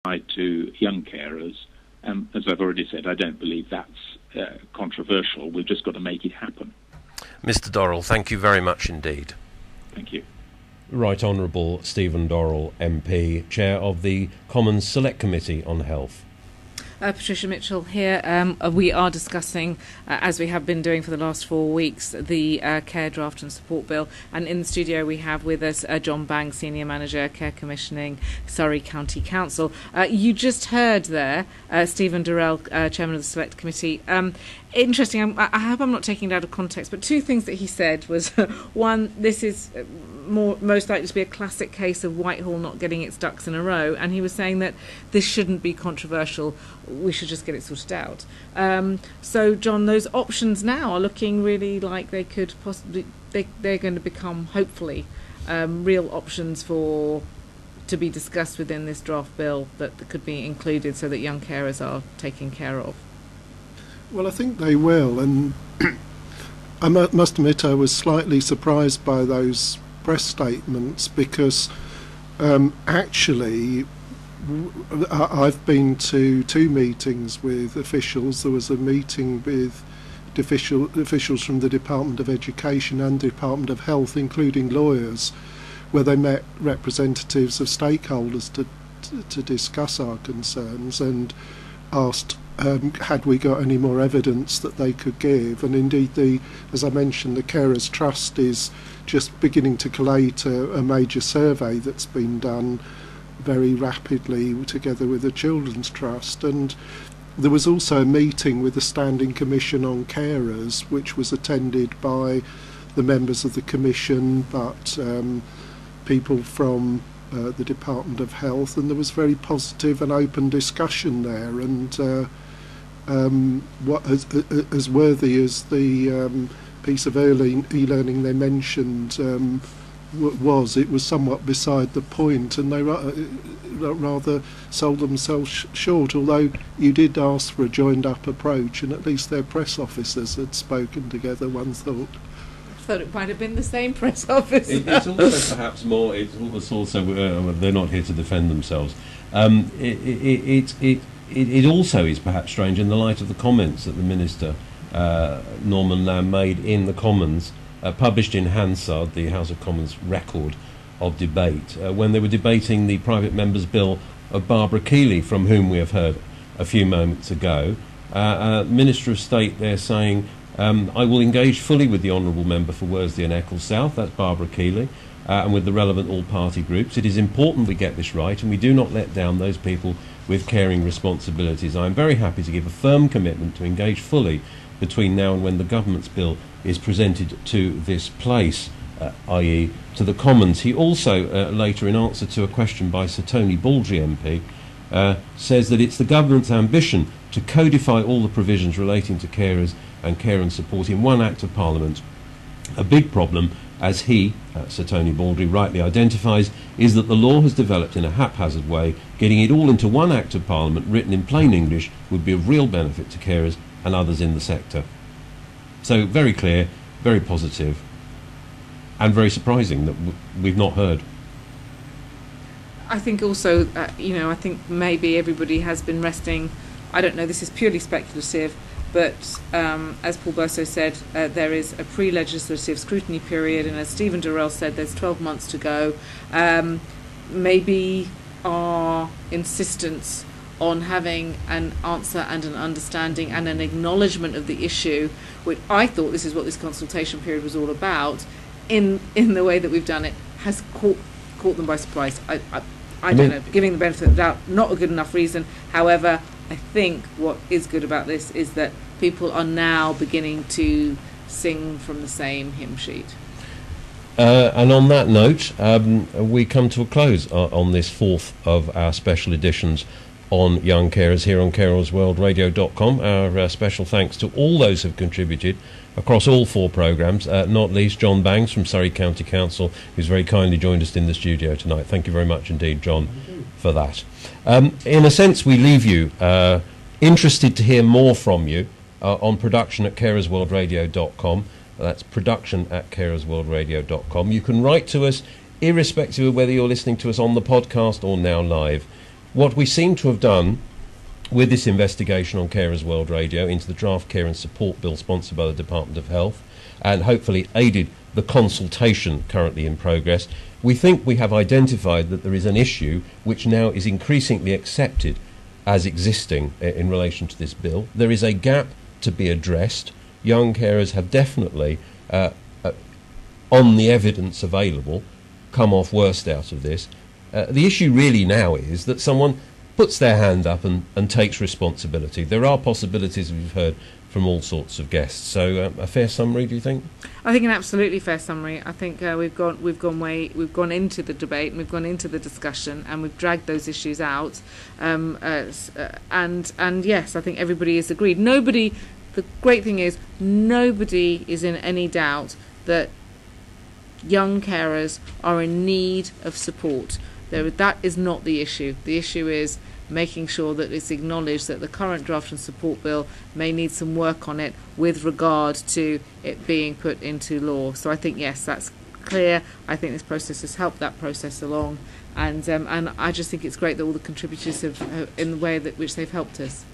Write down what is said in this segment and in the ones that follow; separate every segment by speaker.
Speaker 1: to young carers. As I've already said, I don't believe that's controversial. We've just got to make it happen.
Speaker 2: Mr. Dorrell, thank you very much indeed.
Speaker 1: Thank you.
Speaker 2: Right Honourable Stephen Dorrell, MP, Chair of the Commons Select Committee on Health.
Speaker 3: Patricia Mitchell here. We are discussing, as we have been doing for the last 4 weeks, the Care Draft and Support Bill. And in the studio we have with us John Bang, Senior Manager, Care Commissioning, Surrey County Council. You just heard there Stephen Dorrell, Chairman of the Select Committee. Interesting, I hope I'm not taking it out of context, but two things that he said was, one, this is most likely to be a classic case of Whitehall not getting its ducks in a row, and he was saying that this shouldn't be controversial, we should just get it sorted out. So, John, those options now are looking really like they could possibly, they're going to become, hopefully, real options to be discussed within this draft bill that could be included so that young carers are taken care of.
Speaker 4: Well, I think they will, and I must admit I was slightly surprised by those press statements because actually I've been to 2 meetings with officials. There was a meeting with officials from the Department of Education and Department of Health, including lawyers, where they met representatives of stakeholders to discuss our concerns and asked had we got any more evidence that they could give. And indeed, as I mentioned, the Carers Trust is just beginning to collate a major survey that's been done very rapidly together with the Children's Trust. And there was also a meeting with the Standing Commission on Carers, which was attended by the members of the Commission, but people from the Department of Health, and there was very positive and open discussion there. And what as worthy as the piece of e-learning they mentioned it was somewhat beside the point, and they rather sold themselves short, although you did ask for a joined-up approach, and at least their press officers had spoken together, one thought.
Speaker 3: I thought it might have been the same press officer.
Speaker 2: It's also perhaps more, it's also, they're not here to defend themselves. It also is perhaps strange in the light of the comments that the Minister, Norman Lamb, made in the Commons, published in Hansard, the House of Commons record of debate, when they were debating the private member's bill of Barbara Keeley, from whom we have heard a few moments ago. Minister of State there saying, I will engage fully with the Honourable Member for Worsley and Eccles South, that's Barbara Keeley, and with the relevant all-party groups. It is important we get this right and we do not let down those people with caring responsibilities. I am very happy to give a firm commitment to engage fully between now and when the government's bill is presented to this place, i.e. to the Commons. He also, later in answer to a question by Sir Tony Baldry MP, says that it's the government's ambition to codify all the provisions relating to carers and care and support in one Act of Parliament. A big problem, as he, Sir Tony Baldry, rightly identifies, is that the law has developed in a haphazard way. Getting it all into one Act of Parliament written in plain English would be of real benefit to carers and others in the sector. So very clear, very positive, and very surprising that we've not heard.
Speaker 3: I think also, I think maybe everybody has been resting, I don't know, this is purely speculative, but as Paul Burso said, there is a pre-legislative scrutiny period, and as Stephen Dorrell said, there's 12 months to go. Maybe our insistence on having an answer and an understanding and an acknowledgement of the issue, which I thought this is what this consultation period was all about, in the way that we've done it, has caught them by surprise. I don't know, giving the benefit of the doubt, not a good enough reason. However, I think what is good about this is that people are now beginning to sing from the same hymn sheet.
Speaker 2: And on that note, we come to a close on this fourth of our special editions on young carers here on carersworldradio.com. Our special thanks to all those who have contributed across all four programmes, not least John Bangs from Surrey County Council, who's very kindly joined us in the studio tonight. Thank you very much indeed, John, for that. In a sense, we leave you interested to hear more from you on production at carersworldradio.com. That's production at carersworldradio.com. You can write to us irrespective of whether you're listening to us on the podcast or now live. What we seem to have done with this investigation on Carers World Radio into the draft care and support bill sponsored by the Department of Health, and hopefully aided the consultation currently in progress, we think we have identified that there is an issue which now is increasingly accepted as existing in relation to this bill. There is a gap to be addressed. Young carers have definitely, on the evidence available, come off worst out of this. The issue really now is that someone puts their hand up and takes responsibility. There are possibilities, we've heard from all sorts of guests. So a fair summary, do you think?
Speaker 3: I think an absolutely fair summary. I think we've gone into the debate, and we've gone into the discussion, and we've dragged those issues out. And yes, I think everybody is agreed. The great thing is nobody is in any doubt that young carers are in need of support. That is not the issue. The issue is making sure that it's acknowledged that the current draft and support bill may need some work on it with regard to it being put into law. So I think, yes, that's clear. I think this process has helped that process along, and I just think it's great that all the contributors have, in the way that which they've helped us.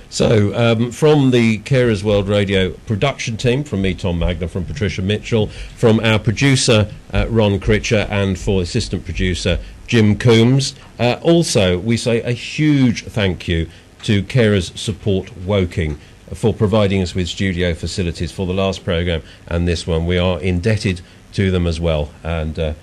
Speaker 2: So, from the Carers World Radio production team, from me, Tom Magner, from Patricia Mitchell, from our producer, Ron Critcher, and for assistant producer, Jim Coombs. Also, we say a huge thank you to Carers Support Woking for providing us with studio facilities for the last programme and this one. We are indebted to them as well, and a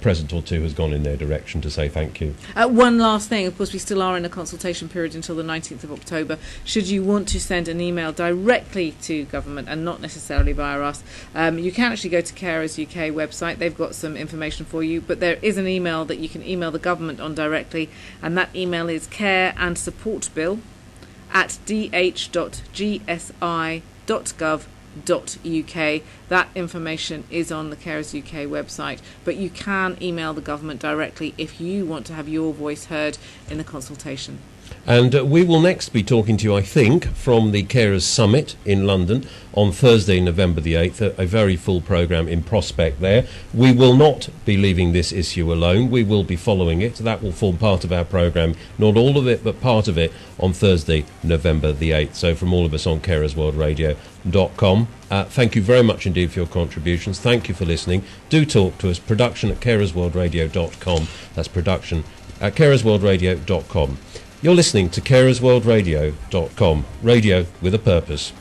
Speaker 2: present or two has gone in their direction to say thank you.
Speaker 3: One last thing, of course, we still are in a consultation period until the 19th of October. Should you want to send an email directly to government and not necessarily via us, you can actually go to Carers UK website. They've got some information for you, but there is an email that you can email the government on directly, and that email is careandsupportbill@dh.gsi.gov.uk. That information is on the Carers UK website, but you can email the government directly if you want to have your voice heard in the consultation.
Speaker 2: And we will next be talking to you, I think, from the Carers Summit in London on Thursday, November the 8th, a very full programme in prospect there. We will not be leaving this issue alone. We will be following it. That will form part of our programme, not all of it, but part of it, on Thursday, November the 8th. So from all of us on carersworldradio.com, thank you very much indeed for your contributions. Thank you for listening. Do talk to us. Production at carersworldradio.com. That's production at carersworldradio.com. You're listening to carersworldradio.com, radio with a purpose.